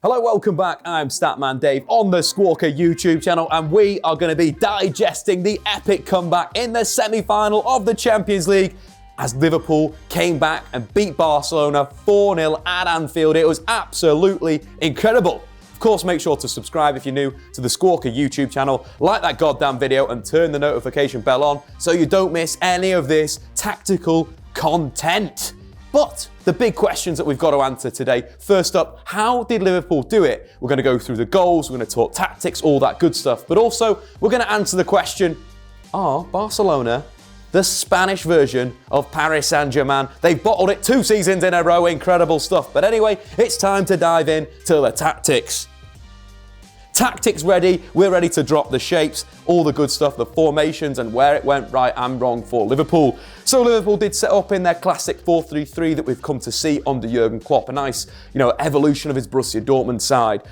Hello, welcome back. I'm Statman Dave on the Squawka YouTube channel, and we are going to be digesting the epic comeback in the semi-final of the Champions League as Liverpool came back and beat Barcelona 4-0 at Anfield. It was absolutely incredible. Of course, make sure to subscribe if you're new to the Squawka YouTube channel, like that goddamn video and turn the notification bell on so you don't miss any of this tactical content. But the big questions that we've got to answer today. First up, how did Liverpool do it? We're going to go through the goals, we're going to talk tactics, all that good stuff. But also, we're going to answer the question, are Barcelona the Spanish version of Paris Saint-Germain? They've bottled it 2 seasons in a row, incredible stuff. But anyway, it's time to dive in to the tactics. Tactics ready, we're ready to drop the shapes, all the good stuff, the formations and where it went right and wrong for Liverpool. So Liverpool did set up in their classic 4-3-3 that we've come to see under Jurgen Klopp, a nice, evolution of his Borussia Dortmund side.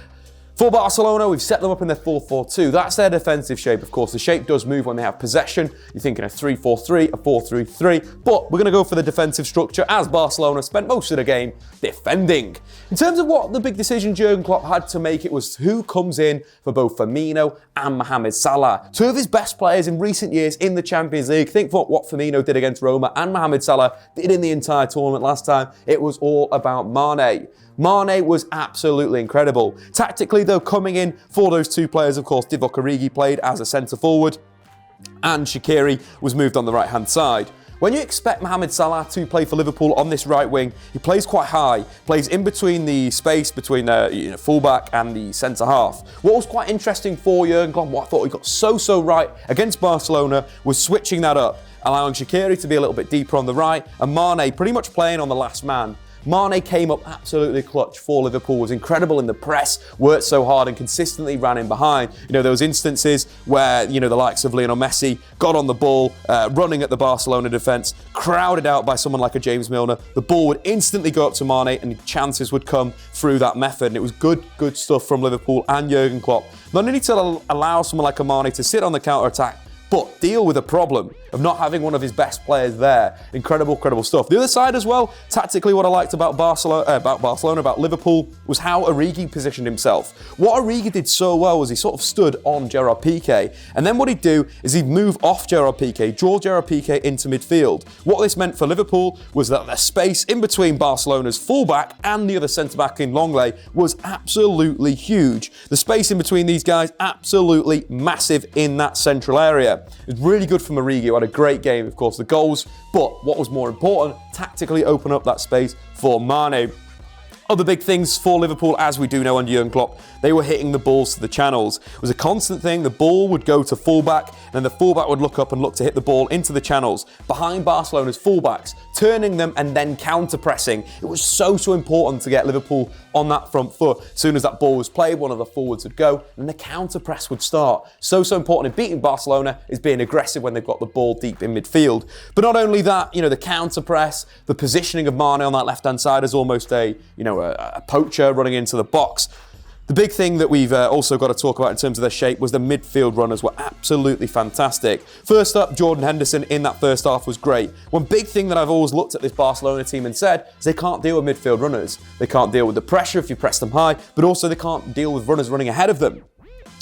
For Barcelona, we've set them up in their 4-4-2. That's their defensive shape, of course. The shape does move when they have possession. You're thinking a 3-4-3, a 4-3-3. But we're going to go for the defensive structure as Barcelona spent most of the game defending. In terms of what the big decision Jurgen Klopp had to make, it was who comes in for both Firmino and Mohamed Salah. 2 of his best players in recent years in the Champions League. Think what Firmino did against Roma and Mohamed Salah did in the entire tournament last time. It was all about Mane. Mane was absolutely incredible. Tactically, though, coming in for those 2 players, of course, Divock Origi played as a centre-forward and Shaqiri was moved on the right-hand side. When you expect Mohamed Salah to play for Liverpool on this right wing, he plays quite high, plays in between the space between the fullback and the centre-half. What was quite interesting for Jurgen Klopp, what I thought he got so right against Barcelona, was switching that up, allowing Shaqiri to be a little bit deeper on the right and Mane pretty much playing on the last man. Mane came up absolutely clutch for Liverpool, was incredible in the press, worked so hard and consistently ran in behind. There was instances where, the likes of Lionel Messi got on the ball, running at the Barcelona defence, crowded out by someone like a James Milner. The ball would instantly go up to Mane and chances would come through that method. And it was good stuff from Liverpool and Jurgen Klopp. Not only to allow someone like a Mane to sit on the counter-attack, but deal with the problem of not having one of his best players there. Incredible stuff. The other side as well, tactically what I liked about about Liverpool, was how Origi positioned himself. What Origi did so well was he sort of stood on Gerard Piqué, and then what he'd do is he'd move off Gerard Piqué, draw Gerard Piqué into midfield. What this meant for Liverpool was that the space in between Barcelona's fullback and the other centre-back in Longley was absolutely huge. The space in between these guys, absolutely massive in that central area. It was really good from Origi, who had a great game, of course, the goals, but what was more important, tactically open up that space for Mane. Other big things for Liverpool, as we do know under Jurgen Klopp, they were hitting the balls to the channels. It was a constant thing. The ball would go to fullback, and then the fullback would look up and look to hit the ball into the channels behind Barcelona's fullbacks, turning them and then counter-pressing. It was so important to get Liverpool on that front foot. As soon as that ball was played, one of the forwards would go, and the counter-press would start. So important in beating Barcelona is being aggressive when they've got the ball deep in midfield. But not only that, the counter-press, the positioning of Mane on that left-hand side as almost a poacher running into the box. The big thing that we've also got to talk about in terms of their shape was the midfield runners were absolutely fantastic. First up, Jordan Henderson in that first half was great. One big thing that I've always looked at this Barcelona team and said is they can't deal with midfield runners. They can't deal with the pressure if you press them high, but also they can't deal with runners running ahead of them.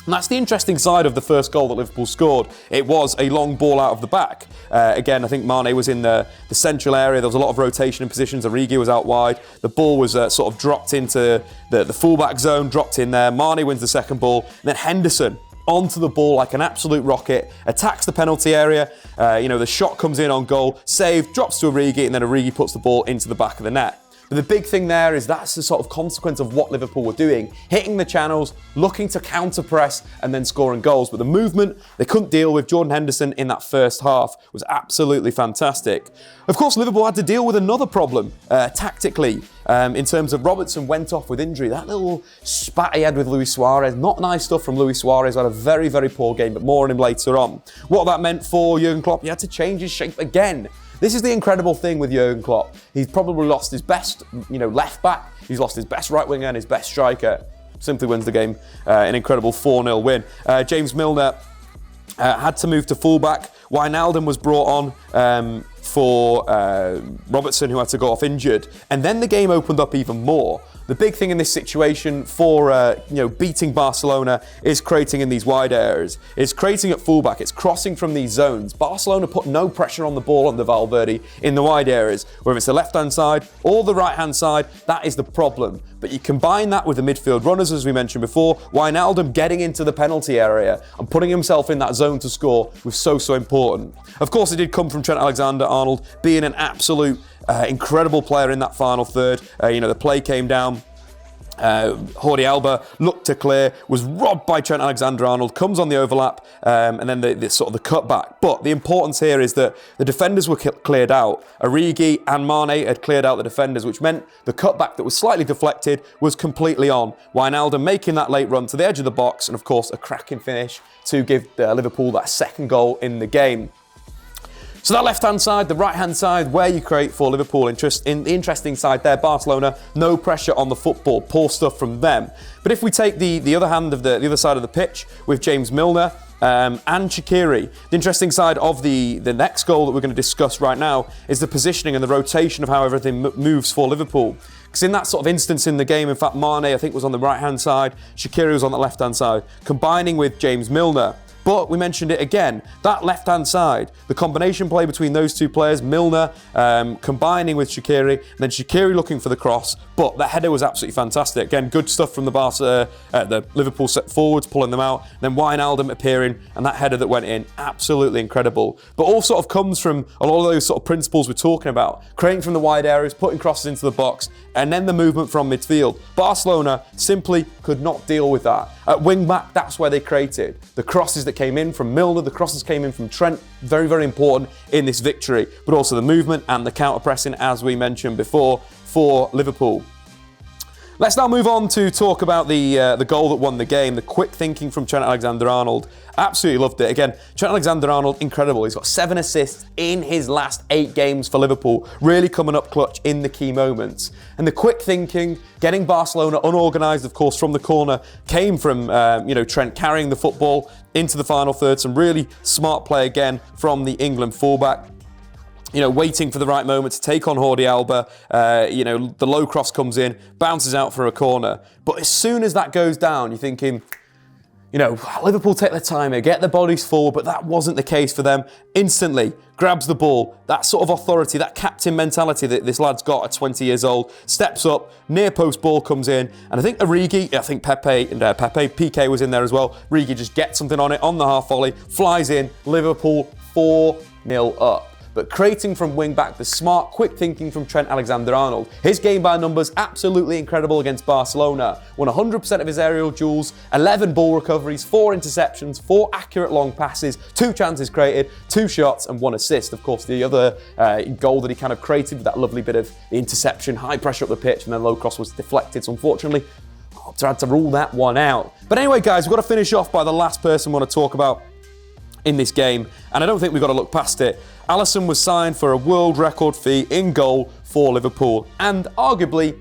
And that's the interesting side of the first goal that Liverpool scored. It was a long ball out of the back. Again, I think Mane was in the central area. There was a lot of rotation in positions. Origi was out wide. The ball was sort of dropped into the fullback zone, dropped in there. Mane wins the second ball. And then Henderson onto the ball like an absolute rocket, attacks the penalty area. The shot comes in on goal, save, drops to Origi, and then Origi puts the ball into the back of the net. But the big thing there is that's the sort of consequence of what Liverpool were doing, hitting the channels, looking to counter-press and then scoring goals. But the movement they couldn't deal with. Jordan Henderson in that first half was absolutely fantastic. Of course, Liverpool had to deal with another problem tactically in terms of Robertson went off with injury. That little spat he had with Luis Suarez, not nice stuff from Luis Suarez, had a very very poor game, but more on him later on. What that meant for Jurgen Klopp, he had to change his shape again. This is the incredible thing with Jurgen Klopp. He's probably lost his best, left back. He's lost his best right winger and his best striker. Simply wins the game. An incredible 4-0 win. James Milner had to move to fullback. Wijnaldum was brought on for Robertson, who had to go off injured. And then the game opened up even more. the big thing in this situation for beating Barcelona is creating in these wide areas. It's creating at fullback. It's crossing from these zones. Barcelona put no pressure on the ball on the Valverde in the wide areas. Whether it's the left-hand side or the right-hand side, that is the problem. But you combine that with the midfield runners, as we mentioned before. Wijnaldum getting into the penalty area and putting himself in that zone to score was so important. Of course, it did come from Trent Alexander-Arnold being an absolute incredible player in that final third. The play came down. Jordi Alba looked to clear, was robbed by Trent Alexander-Arnold, comes on the overlap, and then the cutback. But the importance here is that the defenders were cleared out. Origi and Mane had cleared out the defenders, which meant the cutback that was slightly deflected was completely on. Wijnaldum making that late run to the edge of the box, and of course a cracking finish to give Liverpool that second goal in the game. So that left-hand side, the right-hand side, where you create for Liverpool. In the interesting side there, Barcelona, no pressure on the football, poor stuff from them. But if we take the other hand of the other side of the pitch with James Milner and Shaqiri, the interesting side of the next goal that we're going to discuss right now is the positioning and the rotation of how everything moves for Liverpool. Because in that sort of instance in the game, in fact, Mane, I think, was on the right-hand side, Shaqiri was on the left-hand side, combining with James Milner. But we mentioned it again, that left-hand side, the combination play between those two players, Milner combining with Shaqiri, and then Shaqiri looking for the cross, but the header was absolutely fantastic. Again, good stuff from the Liverpool set forwards, pulling them out, then Wijnaldum appearing, and that header that went in, absolutely incredible. But all sort of comes from a lot of those sort of principles we're talking about, creating from the wide areas, putting crosses into the box, and then the movement from midfield. Barcelona simply could not deal with that. At wing-back, that's where they created. The crosses that came in from Milner, the crosses came in from Trent, very, very important in this victory, but also the movement and the counter-pressing, as we mentioned before, for Liverpool. Let's now move on to talk about the goal that won the game, the quick thinking from Trent Alexander-Arnold. Absolutely loved it. Again, Trent Alexander-Arnold, incredible. He's got 7 assists in his last 8 games for Liverpool, really coming up clutch in the key moments. And the quick thinking, getting Barcelona unorganised, of course, from the corner, came from Trent carrying the football into the final third. Some really smart play again from the England fullback. Waiting for the right moment to take on Jordi Alba. The low cross comes in, bounces out for a corner. But as soon as that goes down, you're thinking, Liverpool take their time here, get their bodies forward, but that wasn't the case for them. Instantly grabs the ball, that sort of authority, that captain mentality that this lad's got at 20 years old, steps up, near post ball comes in, and I think Origi, PK was in there as well. Origi just gets something on it on the half volley, flies in, Liverpool 4-0 up. But creating from wing-back, the smart, quick thinking from Trent Alexander-Arnold. His game by numbers, absolutely incredible against Barcelona. Won 100% of his aerial duels, 11 ball recoveries, 4 interceptions, 4 accurate long passes, 2 chances created, 2 shots and 1 assist. Of course, the other goal that he kind of created with that lovely bit of the interception, high pressure up the pitch, and then low cross was deflected. So unfortunately, I had to rule that one out. But anyway, guys, we've got to finish off by the last person we want to talk about in this game, and I don't think we've got to look past it. Alisson was signed for a world record fee in goal for Liverpool, and arguably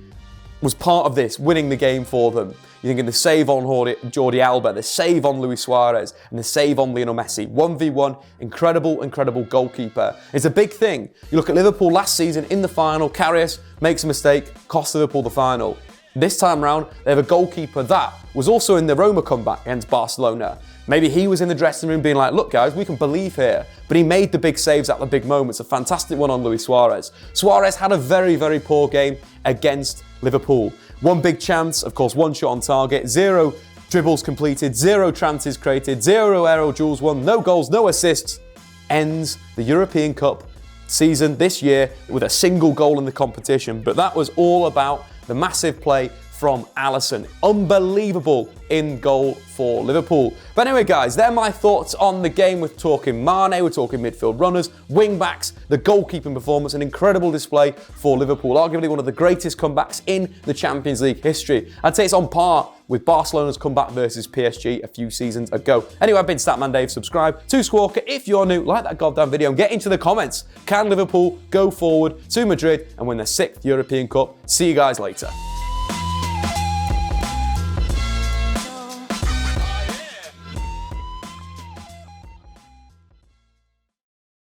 was part of this, winning the game for them. You're thinking the save on Jordi Alba, the save on Luis Suarez, and the save on Lionel Messi. 1v1, incredible goalkeeper. It's a big thing. You look at Liverpool last season in the final, Karius makes a mistake, costs Liverpool the final. This time round, they have a goalkeeper that was also in the Roma comeback against Barcelona. Maybe he was in the dressing room being like, look guys, we can believe here. But he made the big saves at the big moments. A fantastic one on Luis Suarez. Suarez had a very, very poor game against Liverpool. 1 big chance, of course, 1 shot on target, 0 dribbles completed, 0 chances created, 0 aerial duels won, no goals, no assists. Ends the European Cup season this year with a single goal in the competition. But that was all about the massive play from Alisson. Unbelievable in goal for Liverpool. But anyway, guys, they're my thoughts on the game. We're talking Mane, we're talking midfield runners, wing-backs, the goalkeeping performance, an incredible display for Liverpool. Arguably one of the greatest comebacks in the Champions League history. I'd say it's on par with Barcelona's comeback versus PSG a few seasons ago. Anyway, I've been Statman Dave. Subscribe to Squawka if you're new. Like that goddamn video and get into the comments. Can Liverpool go forward to Madrid and win their 6th European Cup? See you guys later.